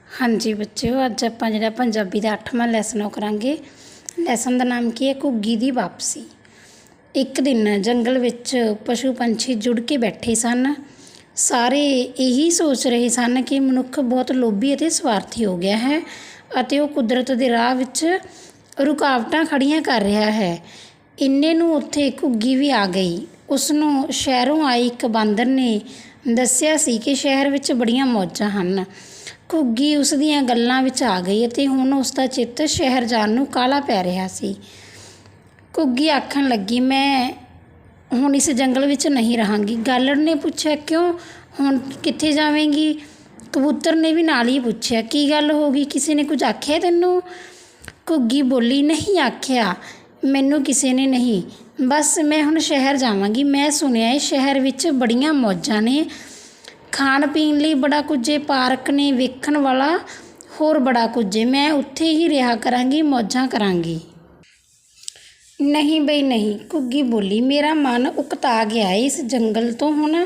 हाँ जी बच्चों, अज आपां जिहड़ा पंजाबी दा 8वां लैसन ਉਹ ਕਰਾਂਗੇ। लैसन ਦਾ ਨਾਮ ਕੀ ਹੈ? ਘੁੱਗੀ ਦੀ ਵਾਪਸੀ। ਇੱਕ ਦਿਨ ਜੰਗਲ ਵਿੱਚ ਪਸ਼ੂ ਪੰਛੀ ਜੁੜ ਕੇ ਬੈਠੇ ਸਨ। ਸਾਰੇ ਇਹੀ ਸੋਚ ਰਹੇ ਸਨ ਕਿ ਮਨੁੱਖ ਬਹੁਤ ਲੋਭੀ ਅਤੇ ਸਵਾਰਥੀ ਹੋ ਗਿਆ ਹੈ ਅਤੇ ਉਹ ਕੁਦਰਤ ਦੇ ਰਾਹ ਵਿੱਚ ਰੁਕਾਵਟਾਂ ਖੜੀਆਂ ਕਰ ਰਿਹਾ ਹੈ। ਇੰਨੇ ਨੂੰ ਉੱਥੇ ਘੁੱਗੀ ਵੀ ਆ ਗਈ। ਉਸ ਨੂੰ ਸ਼ਹਿਰੋਂ ਆਏ ਇੱਕ ਬਾਂਦਰ ਨੇ ਦੱਸਿਆ ਸੀ ਕਿ ਸ਼ਹਿਰ ਵਿੱਚ ਬੜੀਆਂ ਮੌਜਾਂ ਹਨ। ਘੁੱਗੀ ਉਸ ਦੀਆਂ ਗੱਲਾਂ ਵਿੱਚ ਆ ਗਈ ਅਤੇ ਹੁਣ ਉਸ ਦਾ ਚਿੱਤ ਸ਼ਹਿਰ ਜਾਣ ਨੂੰ ਕਾਹਲਾ ਪੈ ਰਿਹਾ ਸੀ। ਘੁੱਗੀ ਆਖਣ ਲੱਗੀ, ਮੈਂ ਹੁਣ ਇਸ ਜੰਗਲ ਵਿੱਚ ਨਹੀਂ ਰਹਾਂਗੀ। ਗਾਲੜ ਨੇ ਪੁੱਛਿਆ, ਕਿਉਂ, ਹੁਣ ਕਿੱਥੇ ਜਾਵੇਂਗੀ? ਕਬੂਤਰ ਨੇ ਵੀ ਨਾਲ ਹੀ ਪੁੱਛਿਆ, ਕੀ ਗੱਲ ਹੋ ਗਈ, ਕਿਸੇ ਨੇ ਕੁਝ ਆਖਿਆ ਤੈਨੂੰ? ਘੁੱਗੀ ਬੋਲੀ, ਨਹੀਂ ਆਖਿਆ ਮੈਨੂੰ ਕਿਸੇ ਨੇ ਨਹੀਂ, ਬਸ ਮੈਂ ਹੁਣ ਸ਼ਹਿਰ ਜਾਵਾਂਗੀ। ਮੈਂ ਸੁਣਿਆ ਹੈ ਸ਼ਹਿਰ ਵਿੱਚ ਬੜੀਆਂ ਮੌਜਾਂ ਨੇ, ਖਾਣ ਪੀਣ ਲਈ ਬੜਾ ਕੁਝ ਹੈ, ਪਾਰਕ ਨੇ, ਵੇਖਣ ਵਾਲਾ ਹੋਰ ਬੜਾ ਕੁਝ ਹੈ। ਮੈਂ ਉੱਥੇ ਹੀ ਰਿਹਾ ਕਰਾਂਗੀ, ਮੌਜਾਂ ਕਰਾਂਗੀ। ਨਹੀਂ ਬਈ ਨਹੀਂ, ਘੁੱਗੀ ਬੋਲੀ, ਮੇਰਾ ਮਨ ਉਕਤਾ ਗਿਆ ਹੈ ਇਸ ਜੰਗਲ ਤੋਂ। ਹੁਣ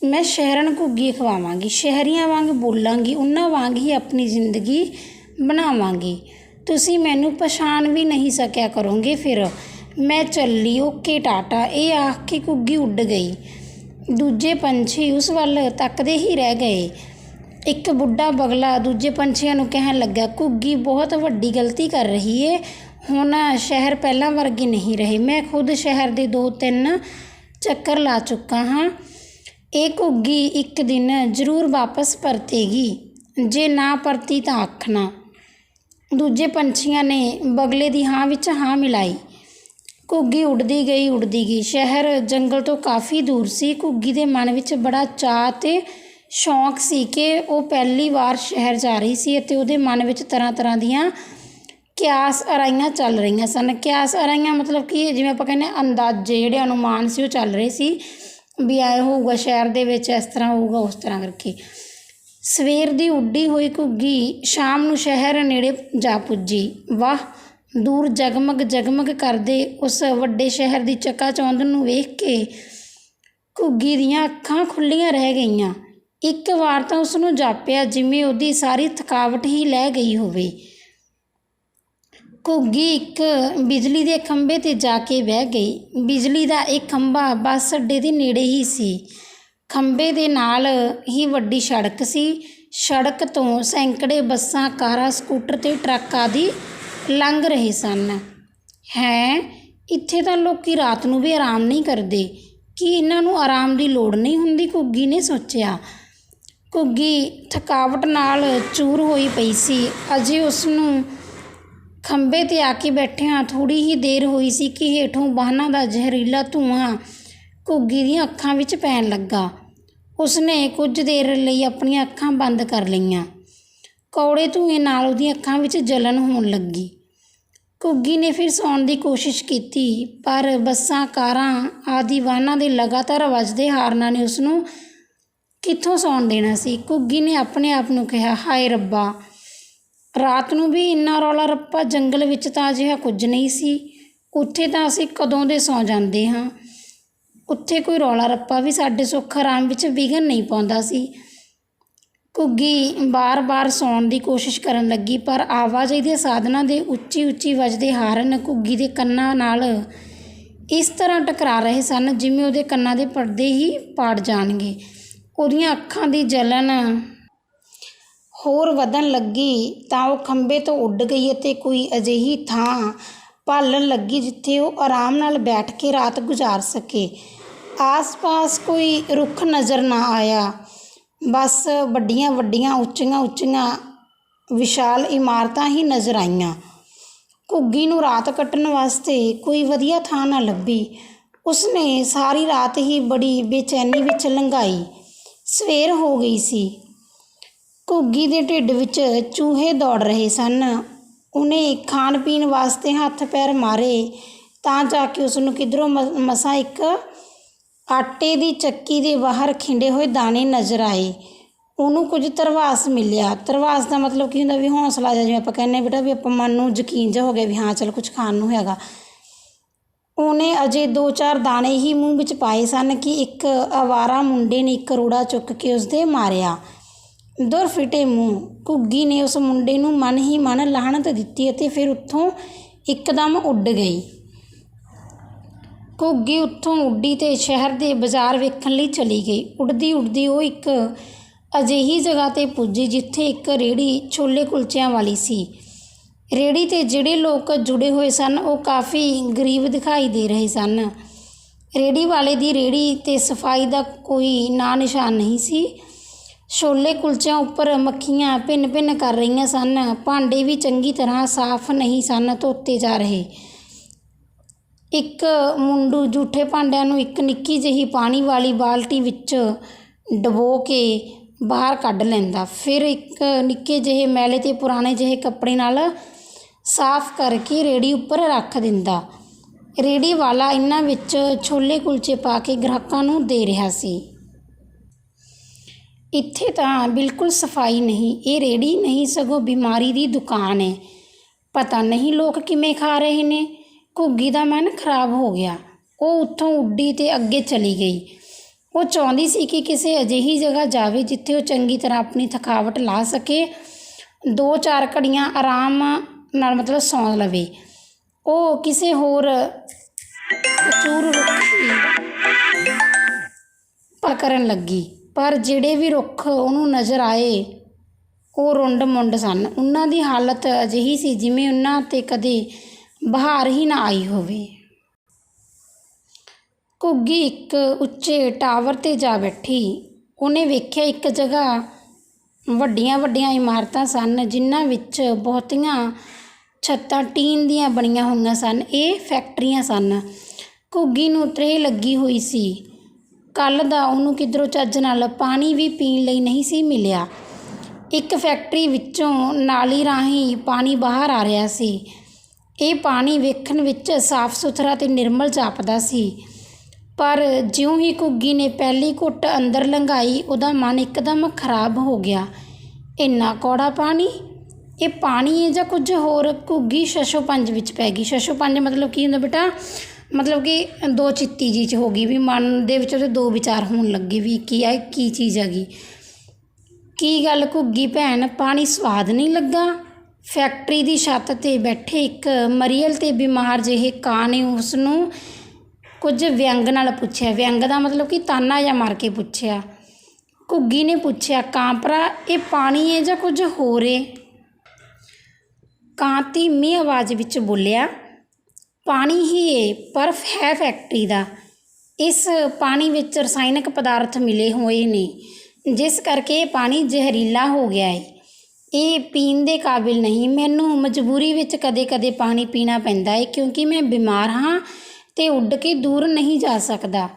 ਮੈਂ ਸ਼ਹਿਰਨ ਘੁੱਗੀ ਖਵਾਵਾਂਗੀ, ਸ਼ਹਿਰੀਆਂ ਵਾਂਗ ਬੋਲਾਂਗੀ, ਉਹਨਾਂ ਵਾਂਗ ਹੀ ਆਪਣੀ ਜ਼ਿੰਦਗੀ ਬਣਾਵਾਂਗੀ। ਤੁਸੀਂ ਮੈਨੂੰ ਪਛਾਣ ਵੀ ਨਹੀਂ ਸਕਿਆ ਕਰੋਗੇ। ਫਿਰ ਮੈਂ ਚੱਲੀ, ਓਕੇ ਟਾਟਾ। ਇਹ ਆਖ ਕੇ ਘੁੱਗੀ ਉੱਡ ਗਈ। ਦੂਜੇ ਪੰਛੀ ਉਸ ਵੱਲ ਤੱਕਦੇ ਹੀ ਰਹਿ ਗਏ। ਇੱਕ ਬੁੱਢਾ ਬਗਲਾ ਦੂਜੇ ਪੰਛੀਆਂ ਨੂੰ ਕਹਿਣ ਲੱਗਾ, ਘੁੱਗੀ ਬਹੁਤ ਵੱਡੀ ਗਲਤੀ ਕਰ ਰਹੀ ਹੈ। ਹੁਣ ਸ਼ਹਿਰ ਪਹਿਲਾਂ ਵਰਗੇ ਨਹੀਂ ਰਹੇ। ਮੈਂ ਖੁਦ ਸ਼ਹਿਰ ਦੇ 2-3 ਚੱਕਰ ਲਾ ਚੁੱਕਾ ਹਾਂ। ਇਹ ਘੁੱਗੀ ਇੱਕ ਦਿਨ ਜ਼ਰੂਰ ਵਾਪਸ ਪਰਤੇਗੀ, ਜੇ ਨਾ ਪਰਤੀ ਤਾਂ ਆਖਣਾ। ਦੂਜੇ ਪੰਛੀਆਂ ਨੇ ਬਗਲੇ ਦੀ ਹਾਂ ਵਿੱਚ ਹਾਂ ਮਿਲਾਈ। ਘੁੱਗੀ ਉੱਡਦੀ ਗਈ। ਸ਼ਹਿਰ ਜੰਗਲ ਤੋਂ ਕਾਫੀ ਦੂਰ ਸੀ। ਘੁੱਗੀ ਦੇ ਮਨ ਵਿੱਚ ਬੜਾ ਚਾਅ ਅਤੇ ਸ਼ੌਂਕ ਸੀ ਕਿ ਉਹ ਪਹਿਲੀ ਵਾਰ ਸ਼ਹਿਰ ਜਾ ਰਹੀ ਸੀ ਅਤੇ ਉਹਦੇ ਮਨ ਵਿੱਚ ਤਰ੍ਹਾਂ ਤਰ੍ਹਾਂ ਦੀਆਂ ਕਿਆਸ ਅਰਾਈਆਂ ਚੱਲ ਰਹੀਆਂ ਸਨ। ਕਿਆਸ ਅਰਾਈਆਂ ਮਤਲਬ ਕਿ ਜਿਵੇਂ ਆਪਾਂ ਕਹਿੰਦੇ ਅੰਦਾਜ਼ੇ, ਜਿਹੜੇ ਅਨੁਮਾਨ ਸੀ ਉਹ ਚੱਲ ਰਹੇ ਸੀ ਵੀ ਐਂ ਹੋਊਗਾ ਸ਼ਹਿਰ ਦੇ ਵਿੱਚ, ਇਸ ਤਰ੍ਹਾਂ ਹੋਊਗਾ, ਉਸ ਤਰ੍ਹਾਂ ਕਰਕੇ। ਸਵੇਰ ਦੀ ਉੱਡੀ ਹੋਈ ਘੁੱਗੀ ਸ਼ਾਮ ਨੂੰ ਸ਼ਹਿਰ ਨੇੜੇ ਜਾ ਪੁੱਜੀ। ਵਾਹ, ਦੂਰ ਜਗਮਗ ਕਰਦੇ ਉਸ ਵੱਡੇ ਸ਼ਹਿਰ ਦੀ ਚਕਾਚੌਂਧ ਨੂੰ ਵੇਖ ਕੇ ਘੁੱਗੀ ਦੀਆਂ ਅੱਖਾਂ ਖੁੱਲ੍ਹੀਆਂ ਰਹਿ ਗਈਆਂ। ਇੱਕ ਵਾਰ ਤਾਂ ਉਸ ਨੂੰ ਜਾਪਿਆ ਜਿਵੇਂ ਉਹਦੀ ਸਾਰੀ ਥਕਾਵਟ ਹੀ ਲੈ ਗਈ ਹੋਵੇ। ਘੁੱਗੀ ਇੱਕ ਬਿਜਲੀ ਦੇ ਖੰਭੇ 'ਤੇ ਜਾ ਕੇ ਬਹਿ ਗਈ। ਬਿਜਲੀ ਦਾ ਇਹ ਖੰਭਾ ਬੱਸ ਅੱਡੇ ਦੇ ਨੇੜੇ ਹੀ ਸੀ। ਖੰਭੇ ਦੇ ਨਾਲ ਹੀ ਵੱਡੀ ਸੜਕ ਸੀ। ਸੜਕ ਤੋਂ ਸੈਂਕੜੇ ਬੱਸਾਂ, ਕਾਰਾਂ, ਸਕੂਟਰ ਅਤੇ ਟਰੱਕ ਆਦਿ ਲੰਘ ਰਹੇ ਸਨ। ਇੱਥੇ ਤਾਂ ਲੋਕ ਰਾਤ ਨੂੰ ਵੀ ਆਰਾਮ ਨਹੀਂ ਕਰਦੇ, ਕੀ ਇਹਨਾਂ ਨੂੰ ਆਰਾਮ ਦੀ ਲੋੜ ਨਹੀਂ ਹੁੰਦੀ? ਘੁੱਗੀ ਨੇ ਸੋਚਿਆ। ਘੁੱਗੀ ਥਕਾਵਟ ਨਾਲ ਚੂਰ ਹੋਈ ਪਈ ਸੀ। ਅਜੇ ਉਸ ਨੂੰ ਖੰਭੇ 'ਤੇ ਆ ਕੇ ਬੈਠਿਆਂ ਥੋੜ੍ਹੀ ਹੀ ਦੇਰ ਹੋਈ ਸੀ ਕਿ ਹੇਠੋਂ ਵਾਹਨਾਂ ਦਾ ਜ਼ਹਿਰੀਲਾ ਧੂੰਆਂ ਘੁੱਗੀ ਦੀਆਂ ਅੱਖਾਂ ਵਿੱਚ ਪੈਣ ਲੱਗਾ। ਉਸਨੇ ਕੁਝ ਦੇਰ ਲਈ ਆਪਣੀਆਂ ਅੱਖਾਂ ਬੰਦ ਕਰ ਲਈਆਂ। ਕੌੜੇ ਧੂੰਏ ਨਾਲ ਉਹਦੀਆਂ ਅੱਖਾਂ ਵਿੱਚ ਜਲਨ ਹੋਣ ਲੱਗੀ। ਘੁੱਗੀ ਨੇ ਫਿਰ ਸੌਣ ਦੀ ਕੋਸ਼ਿਸ਼ ਕੀਤੀ, ਪਰ ਬੱਸਾਂ, ਕਾਰਾਂ ਆਦਿ ਵਾਹਨਾਂ ਦੇ ਲਗਾਤਾਰ ਵੱਜਦੇ ਹਾਰਨਾਂ ਨੇ ਉਸਨੂੰ ਕਿੱਥੋਂ ਸੌਣ ਦੇਣਾ ਸੀ। ਘੁੱਗੀ ਨੇ ਆਪਣੇ ਆਪ ਨੂੰ ਕਿਹਾ, ਹਾਏ ਰੱਬਾ, ਰਾਤ ਨੂੰ ਵੀ ਇੰਨਾ ਰੌਲਾ ਰੱਪਾ, ਜੰਗਲ ਵਿੱਚ ਤਾਂ ਅਜਿਹਾ ਕੁਝ ਨਹੀਂ ਸੀ। ਉੱਥੇ ਤਾਂ ਅਸੀਂ ਕਦੋਂ ਦੇ ਸੌਂ ਜਾਂਦੇ ਹਾਂ। ਉੱਥੇ ਕੋਈ ਰੌਲਾ ਰੱਪਾ ਵੀ ਸਾਡੇ ਸੁੱਖ ਆਰਾਮ ਵਿੱਚ ਵਿਘਨ ਨਹੀਂ ਪਾਉਂਦਾ ਸੀ। ਘੁੱਗੀ ਬਾਰ-ਬਾਰ ਸੌਣ ਦੀ ਕੋਸ਼ਿਸ਼ ਕਰਨ ਲੱਗੀ, ਪਰ ਆਵਾਜਾਈ ਦੇ ਸਾਧਨਾਂ ਦੇ ਉੱਚੀ ਵੱਜਦੇ ਹਾਰਨ ਘੁੱਗੀ ਦੇ ਕੰਨਾਂ ਨਾਲ ਇਸ ਤਰ੍ਹਾਂ ਟਕਰਾ ਰਹੇ ਸਨ ਜਿਵੇਂ ਉਹਦੇ ਕੰਨਾਂ ਦੇ ਪਰਦੇ ਹੀ ਪਾੜ ਜਾਣਗੇ। ਉਹਦੀਆਂ ਅੱਖਾਂ ਦੀ ਜਲਨ ਹੋਰ ਵਧਣ ਲੱਗੀ ਤਾਂ ਉਹ ਖੰਭੇ ਤੋਂ ਉੱਡ ਗਈ ਅਤੇ ਕੋਈ ਅਜਿਹੀ ਥਾਂ ਭਾਲਣ ਲੱਗੀ ਜਿੱਥੇ ਉਹ ਆਰਾਮ ਨਾਲ ਬੈਠ ਕੇ ਰਾਤ ਗੁਜ਼ਾਰ ਸਕੇ। ਆਸ-ਪਾਸ ਕੋਈ ਰੁੱਖ ਨਜ਼ਰ ਨਾ ਆਇਆ, ਬਸ ਵੱਡੀਆਂ ਉੱਚੀਆਂ ਵਿਸ਼ਾਲ ਇਮਾਰਤਾਂ ਹੀ ਨਜ਼ਰ ਆਈਆਂ। ਘੁੱਗੀ ਨੂੰ ਰਾਤ ਕੱਟਣ ਵਾਸਤੇ ਕੋਈ ਵਧੀਆ ਥਾਂ ਨਾ ਲੱਭੀ। ਉਸਨੇ ਸਾਰੀ ਰਾਤ ਹੀ ਬੜੀ ਬੇਚੈਨੀ ਵਿੱਚ ਲੰਘਾਈ। ਸਵੇਰ ਹੋ ਗਈ ਸੀ। ਘੁੱਗੀ ਦੇ ਢਿੱਡ ਵਿੱਚ ਚੂਹੇ ਦੌੜ ਰਹੇ ਸਨ। ਉਹਨੇ ਖਾਣ ਪੀਣ ਵਾਸਤੇ ਹੱਥ ਪੈਰ ਮਾਰੇ ਤਾਂ ਜਾ ਕੇ ਉਸਨੂੰ ਕਿੱਧਰੋਂ ਮਸਾਂ ਇੱਕ ਆਟੇ ਦੀ ਚੱਕੀ ਦੇ ਬਾਹਰ ਖਿੰਡੇ ਹੋਏ ਦਾਣੇ ਨਜ਼ਰ ਆਏ। ਉਹਨੂੰ ਕੁਝ ਧਰਵਾਸ ਮਿਲਿਆ। ਧਰਵਾਸ ਦਾ ਮਤਲਬ ਕੀ ਹੁੰਦਾ? ਵੀ ਹੌਂਸਲਾ ਜਿਹਾ, ਜਿਵੇਂ ਆਪਾਂ ਕਹਿੰਦੇ ਬੇਟਾ ਵੀ ਆਪਾਂ ਮਨ ਨੂੰ ਯਕੀਨ ਜਿਹਾ ਹੋ ਗਿਆ ਵੀ ਹਾਂ ਚਲ ਕੁਝ ਖਾਣ ਨੂੰ ਹੈਗਾ। ਉਹਨੇ ਅਜੇ 2-4 ਦਾਣੇ ਹੀ ਮੂੰਹ ਵਿੱਚ ਪਾਏ ਸਨ ਕਿ ਇੱਕ ਅਵਾਰਾ ਮੁੰਡੇ ਨੇ ਇੱਕ ਰੋੜਾ ਚੁੱਕ ਕੇ ਉਸਦੇ ਮਾਰਿਆ। ਦੁਰ ਫਿਟੇ ਮੂੰਹ। ਘੁੱਗੀ ਨੇ ਉਸ ਮੁੰਡੇ ਨੂੰ ਮਨ ਹੀ ਮਨ ਲਾਹਨਤ ਦਿੱਤੀ ਅਤੇ ਫਿਰ ਉੱਥੋਂ ਇੱਕਦਮ ਉੱਡ ਗਈ। ਘੁੱਗੀ ਉੱਥੋਂ ਉੱਡੀ ਅਤੇ ਸ਼ਹਿਰ ਦੇ ਬਾਜ਼ਾਰ ਵੇਖਣ ਲਈ ਚਲੀ ਗਈ। ਉੱਡਦੀ ਉੱਡਦੀ ਉਹ ਇੱਕ ਅਜਿਹੀ ਜਗ੍ਹਾ 'ਤੇ ਪੁੱਜੀ ਜਿੱਥੇ ਇੱਕ ਰੇਹੜੀ ਛੋਲੇ ਕੁਲਚਿਆਂ ਵਾਲੀ ਸੀ। ਰੇਹੜੀ 'ਤੇ ਜਿਹੜੇ ਲੋਕ ਜੁੜੇ ਹੋਏ ਸਨ ਉਹ ਕਾਫੀ ਗਰੀਬ ਦਿਖਾਈ ਦੇ ਰਹੇ ਸਨ। ਰੇਹੜੀ ਵਾਲੇ ਦੀ ਰੇਹੜੀ 'ਤੇ ਸਫਾਈ ਦਾ ਕੋਈ ਨਾਂ ਨਿਸ਼ਾਨ ਨਹੀਂ ਸੀ। ਛੋਲੇ ਕੁਲਚਿਆਂ ਉੱਪਰ ਮੱਖੀਆਂ ਭਿੰਨ ਭਿੰਨ ਕਰ ਰਹੀਆਂ ਸਨ। ਭਾਂਡੇ ਵੀ ਚੰਗੀ ਤਰ੍ਹਾਂ ਸਾਫ਼ ਨਹੀਂ ਸਨ ਧੋਤੇ ਜਾ ਰਹੇ। ਇੱਕ ਮੁੰਡੂ ਜੂਠੇ ਭਾਂਡਿਆਂ ਨੂੰ ਇੱਕ ਨਿੱਕੀ ਜਿਹੀ ਪਾਣੀ ਵਾਲੀ ਬਾਲਟੀ ਵਿੱਚ ਡੁਬੋ ਕੇ ਬਾਹਰ ਕੱਢ ਲੈਂਦਾ। ਫਿਰ ਇੱਕ ਨਿੱਕੇ ਜਿਹੇ ਮੈਲੇ ਅਤੇ ਪੁਰਾਣੇ ਜਿਹੇ ਕੱਪੜੇ ਨਾਲ ਸਾਫ਼ ਕਰਕੇ ਰੇਹੜੀ ਉੱਪਰ ਰੱਖ ਦਿੰਦਾ। ਰੇਹੜੀ ਵਾਲਾ ਇਹਨਾਂ ਵਿੱਚ ਛੋਲੇ ਕੁਲਚੇ ਪਾ ਕੇ ਗ੍ਰਾਹਕਾਂ ਨੂੰ ਦੇ ਰਿਹਾ ਸੀ। ਇੱਥੇ ਤਾਂ ਬਿਲਕੁਲ ਸਫਾਈ ਨਹੀਂ। ਇਹ ਰੇਹੜੀ ਨਹੀਂ ਸਗੋਂ ਬਿਮਾਰੀ ਦੀ ਦੁਕਾਨ ਹੈ। ਪਤਾ ਨਹੀਂ ਲੋਕ ਕਿਵੇਂ ਖਾ ਰਹੇ ਨੇ। ਘੁੱਗੀ ਦਾ ਮਨ ਖਰਾਬ ਹੋ ਗਿਆ। ਉਹ ਉੱਥੋਂ ਉੱਡੀ ਅਤੇ ਅੱਗੇ ਚਲੀ ਗਈ। ਉਹ ਚਾਹੁੰਦੀ ਸੀ ਕਿ ਕਿਸੇ ਅਜਿਹੀ ਜਗ੍ਹਾ ਜਾਵੇ ਜਿੱਥੇ ਉਹ ਚੰਗੀ ਤਰ੍ਹਾਂ ਆਪਣੀ ਥਕਾਵਟ ਲਾ ਸਕੇ, 2-4 ਘੜੀਆਂ ਆਰਾਮ ਨਾਲ ਮਤਲਬ ਸੌਂ ਲਵੇ। ਉਹ ਕਿਸੇ ਹੋਰ ਚੂਰ ਰੁੱਖ ਦੀ ਭਾਲ ਕਰਨ ਲੱਗੀ, ਪਰ ਜਿਹੜੇ ਵੀ ਰੁੱਖ ਉਹਨੂੰ ਨਜ਼ਰ ਆਏ ਉਹ ਰੁੰਡ ਮੁੰਡ ਸਨ। ਉਹਨਾਂ ਦੀ ਹਾਲਤ ਅਜਿਹੀ ਸੀ ਜਿਵੇਂ ਉਹਨਾਂ 'ਤੇ ਕਦੇ ਬਹਾਰ ਹੀ ਨਾ ਆਈ ਹੋਵੇ। ਘੁੱਗੀ ਇੱਕ ਉੱਚੇ ਟਾਵਰ 'ਤੇ ਜਾ ਬੈਠੀ। ਉਹਨੇ ਵੇਖਿਆ ਇੱਕ ਜਗ੍ਹਾ ਵੱਡੀਆਂ ਵੱਡੀਆਂ ਇਮਾਰਤਾਂ ਸਨ ਜਿਨ੍ਹਾਂ ਵਿੱਚ ਬਹੁਤੀਆਂ ਛੱਤਾਂ ਟੀਨ ਦੀਆਂ ਬਣੀਆਂ ਹੋਈਆਂ ਸਨ। ਇਹ ਫੈਕਟਰੀਆਂ ਸਨ। ਘੁੱਗੀ ਨੂੰ ਤ੍ਰੇਹ ਲੱਗੀ ਹੋਈ ਸੀ। ਕੱਲ੍ਹ ਦਾ ਉਹਨੂੰ ਕਿੱਧਰੋਂ ਚੱਜ ਨਾਲ ਪਾਣੀ ਵੀ ਪੀਣ ਲਈ ਨਹੀਂ ਸੀ ਮਿਲਿਆ। ਇੱਕ ਫੈਕਟਰੀ ਵਿੱਚੋਂ ਨਾਲੀ ਰਾਹੀਂ ਪਾਣੀ ਬਾਹਰ ਆ ਰਿਹਾ ਸੀ। ਇਹ ਪਾਣੀ ਵੇਖਣ ਵਿੱਚ ਸਾਫ਼ ਸੁਥਰਾ ਅਤੇ ਨਿਰਮਲ ਜਾਪਦਾ ਸੀ, ਪਰ ਜਿਉਂ ਹੀ ਘੁੱਗੀ ਨੇ ਪਹਿਲੀ ਘੁੱਟ ਅੰਦਰ ਲੰਘਾਈ ਉਹਦਾ ਮਨ ਇੱਕਦਮ ਖਰਾਬ ਹੋ ਗਿਆ। ਇੰਨਾ ਕੌੜਾ ਪਾਣੀ, ਇਹ ਪਾਣੀ ਹੈ ਜਾਂ ਕੁਝ ਹੋਰ? ਘੁੱਗੀ ਸ਼ਸ਼ੋਪੰਜ ਵਿੱਚ ਪੈ ਗਈ। ਸ਼ਸ਼ੋਪੰਜ ਮਤਲਬ ਕੀ ਹੁੰਦਾ ਬੇਟਾ? ਮਤਲਬ ਕਿ ਦੋ ਚਿੱਤੀ ਜੀ 'ਚ ਹੋ ਗਈ, ਵੀ ਮਨ ਦੇ ਵਿੱਚ ਉਹਦੇ ਦੋ ਵਿਚਾਰ ਹੋਣ ਲੱਗੇ ਵੀ ਕੀ ਹੈ, ਕੀ ਚੀਜ਼ ਹੈਗੀ। ਕੀ ਗੱਲ ਘੁੱਗੀ ਭੈਣ, ਪਾਣੀ ਸਵਾਦ ਨਹੀਂ ਲੱਗਾ? ਫੈਕਟਰੀ ਦੀ ਛੱਤ 'ਤੇ ਬੈਠੇ ਇੱਕ ਮਰੀਅਲ ਅਤੇ ਬਿਮਾਰ ਜਿਹੇ ਕਾਂ ਨੇ ਉਸ ਨੂੰ ਕੁਝ ਵਿਅੰਗ ਨਾਲ ਪੁੱਛਿਆ। ਵਿਅੰਗ ਦਾ ਮਤਲਬ ਕਿ ਤਾਨਾ ਜਾਂ ਮਾਰ ਕੇ ਪੁੱਛਿਆ। ਘੁੱਗੀ ਨੇ ਪੁੱਛਿਆ, ਕਾਂ ਭਰਾ ਇਹ ਪਾਣੀ ਹੈ ਜਾਂ ਕੁਝ ਹੋਰ ਏ? ਕਾਂ ਧੀਮੀ ਆਵਾਜ਼ ਵਿੱਚ ਬੋਲਿਆ, ਪਾਣੀ ਹੀ ਏ, ਪਰ ਹੈ ਫੈਕਟਰੀ ਦਾ। ਇਸ ਪਾਣੀ ਵਿੱਚ ਰਸਾਇਣਕ ਪਦਾਰਥ ਮਿਲੇ ਹੋਏ ਨੇ ਜਿਸ ਕਰਕੇ ਇਹ ਪਾਣੀ ਜ਼ਹਿਰੀਲਾ ਹੋ ਗਿਆ ਏ। ਇਹ ਪੀਣ ਦੇ ਕਾਬਿਲ ਨਹੀਂ। ਮੈਨੂੰ ਮਜਬੂਰੀ ਵਿੱਚ ਕਦੇ ਕਦੇ ਪਾਣੀ ਪੀਣਾ ਪੈਂਦਾ ਏ ਕਿਉਂਕਿ ਮੈਂ ਬਿਮਾਰ ਹਾਂ ਅਤੇ ਉੱਡ ਕੇ ਦੂਰ ਨਹੀਂ ਜਾ ਸਕਦਾ।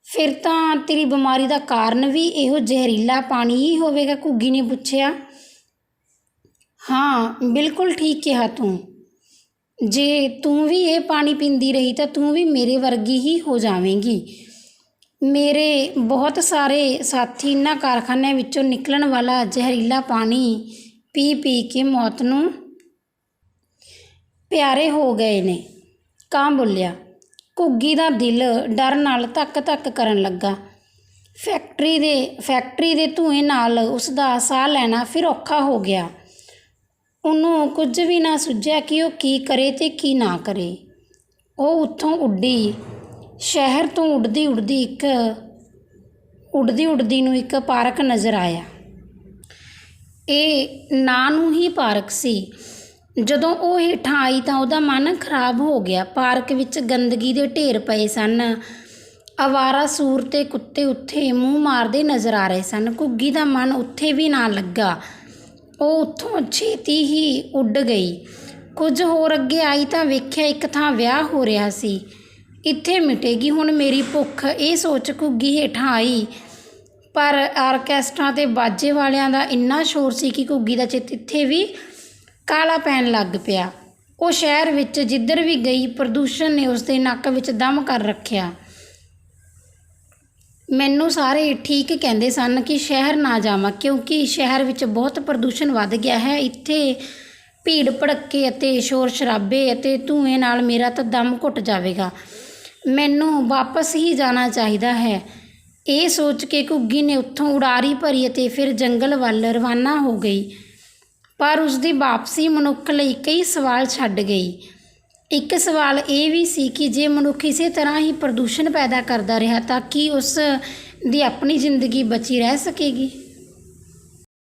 ਫਿਰ ਤਾਂ ਤੇਰੀ ਬਿਮਾਰੀ ਦਾ ਕਾਰਨ ਵੀ ਇਹੋ ਜ਼ਹਿਰੀਲਾ ਪਾਣੀ ਹੀ ਹੋਵੇਗਾ? ਘੁੱਗੀ ਨੇ ਪੁੱਛਿਆ। ਹਾਂ, ਬਿਲਕੁਲ ਠੀਕ ਕਿਹਾ ਤੂੰ। ਜੇ ਤੂੰ ਵੀ ਇਹ ਪਾਣੀ ਪੀਂਦੀ ਰਹੀ ਤਾਂ ਤੂੰ ਵੀ ਮੇਰੇ ਵਰਗੀ ਹੀ ਹੋ ਜਾਵੇਂਗੀ। ਮੇਰੇ ਬਹੁਤ ਸਾਰੇ ਸਾਥੀ ਇਹਨਾਂ ਕਾਰਖਾਨਿਆਂ ਵਿੱਚੋਂ ਨਿਕਲਣ ਵਾਲਾ ਜ਼ਹਿਰੀਲਾ ਪਾਣੀ ਪੀ ਪੀ ਕੇ ਮੌਤ ਨੂੰ ਪਿਆਰੇ ਹੋ ਗਏ ਨੇ। ਕਾਂ ਬੋਲਿਆ। ਘੁੱਗੀ ਦਾ ਦਿਲ ਡਰ ਨਾਲ ਧੱਕ ਧੱਕ ਕਰਨ ਲੱਗਾ। ਫੈਕਟਰੀ ਦੇ ਧੂੰਏਂ ਨਾਲ ਉਸਦਾ ਸਾਹ ਲੈਣਾ ਫਿਰ ਔਖਾ ਹੋ ਗਿਆ। ਉਹਨੂੰ ਕੁਝ ਵੀ ਨਾ ਸੁੱਝਿਆ ਕਿ ਉਹ ਕੀ ਕਰੇ ਅਤੇ ਕੀ ਨਾ ਕਰੇ। ਉਹ ਉੱਥੋਂ ਉੱਡੀ। ਸ਼ਹਿਰ ਤੋਂ ਉੱਡਦੀ ਉੱਡਦੀ ਨੂੰ ਇੱਕ ਪਾਰਕ ਨਜ਼ਰ ਆਇਆ। ਇਹ ਨਾਂ ਨੂੰ ਹੀ ਪਾਰਕ ਸੀ। ਜਦੋਂ ਉਹ ਹੇਠਾਂ ਆਈ ਤਾਂ ਉਹਦਾ ਮਨ ਖਰਾਬ ਹੋ ਗਿਆ। ਪਾਰਕ ਵਿੱਚ ਗੰਦਗੀ ਦੇ ਢੇਰ ਪਏ ਸਨ। ਅਵਾਰਾ ਸੂਰ ਅਤੇ ਕੁੱਤੇ ਉੱਥੇ ਮੂੰਹ ਮਾਰਦੇ ਨਜ਼ਰ ਆ ਰਹੇ ਸਨ। ਘੁੱਗੀ ਦਾ ਮਨ ਉੱਥੇ ਵੀ ਨਾ ਲੱਗਾ। ਉਹ ਉੱਥੋਂ ਛੇਤੀ ਹੀ ਉੱਡ ਗਈ। ਕੁਝ ਹੋਰ ਅੱਗੇ ਆਈ ਤਾਂ ਵੇਖਿਆ ਇੱਕ ਥਾਂ ਵਿਆਹ ਹੋ ਰਿਹਾ ਸੀ। ਇੱਥੇ ਮਿਟੇਗੀ ਹੁਣ ਮੇਰੀ ਭੁੱਖ, ਇਹ ਸੋਚ ਘੁੱਗੀ ਹੇਠਾਂ ਆਈ, ਪਰ ਆਰਕੈਸਟਰਾ ਅਤੇ ਬਾਜੇ ਵਾਲਿਆਂ ਦਾ ਇੰਨਾ ਸ਼ੋਰ ਸੀ ਕਿ ਘੁੱਗੀ ਦਾ ਚਿੱਤ ਇੱਥੇ ਵੀ ਕਾਲਾ ਪੈਣ ਲੱਗ ਪਿਆ। ਉਹ ਸ਼ਹਿਰ ਵਿੱਚ ਜਿੱਧਰ ਵੀ ਗਈ ਪ੍ਰਦੂਸ਼ਣ ਨੇ ਉਸਦੇ ਨੱਕ ਵਿੱਚ ਦਮ ਕਰ ਰੱਖਿਆ। ਮੈਨੂੰ ਸਾਰੇ ਠੀਕ ਕਹਿੰਦੇ ਸਨ ਕਿ ਸ਼ਹਿਰ ਨਾ ਜਾਵਾਂ ਕਿਉਂਕਿ ਸ਼ਹਿਰ ਵਿੱਚ ਬਹੁਤ ਪ੍ਰਦੂਸ਼ਣ ਵੱਧ ਗਿਆ ਹੈ। ਇੱਥੇ ਭੀੜ ਭੜੱਕੇ ਅਤੇ ਸ਼ੋਰ ਸ਼ਰਾਬੇ ਅਤੇ ਧੂੰਏਂ ਨਾਲ ਮੇਰਾ ਤਾਂ ਦਮ ਘੁੱਟ ਜਾਵੇਗਾ। ਮੈਨੂੰ ਵਾਪਸ ਹੀ ਜਾਣਾ ਚਾਹੀਦਾ ਹੈ। ਇਹ ਸੋਚ ਕੇ ਘੁੱਗੀ ਨੇ ਉੱਥੋਂ ਉਡਾਰੀ ਭਰੀ ਅਤੇ ਫਿਰ ਜੰਗਲ ਵੱਲ ਰਵਾਨਾ ਹੋ ਗਈ। ਪਰ ਉਸਦੀ ਵਾਪਸੀ ਮਨੁੱਖ ਲਈ ਕਈ ਸਵਾਲ ਛੱਡ ਗਈ। ਇੱਕ ਸਵਾਲ ਇਹ ਵੀ ਸੀ ਕਿ ਜੇ ਮਨੁੱਖ ਇਸੇ ਤਰ੍ਹਾਂ ਹੀ ਪ੍ਰਦੂਸ਼ਣ ਪੈਦਾ ਕਰਦਾ ਰਿਹਾ ਤਾਂ ਕੀ ਉਸ ਦੀ ਆਪਣੀ ਜ਼ਿੰਦਗੀ ਬਚੀ ਰਹਿ ਸਕੇਗੀ।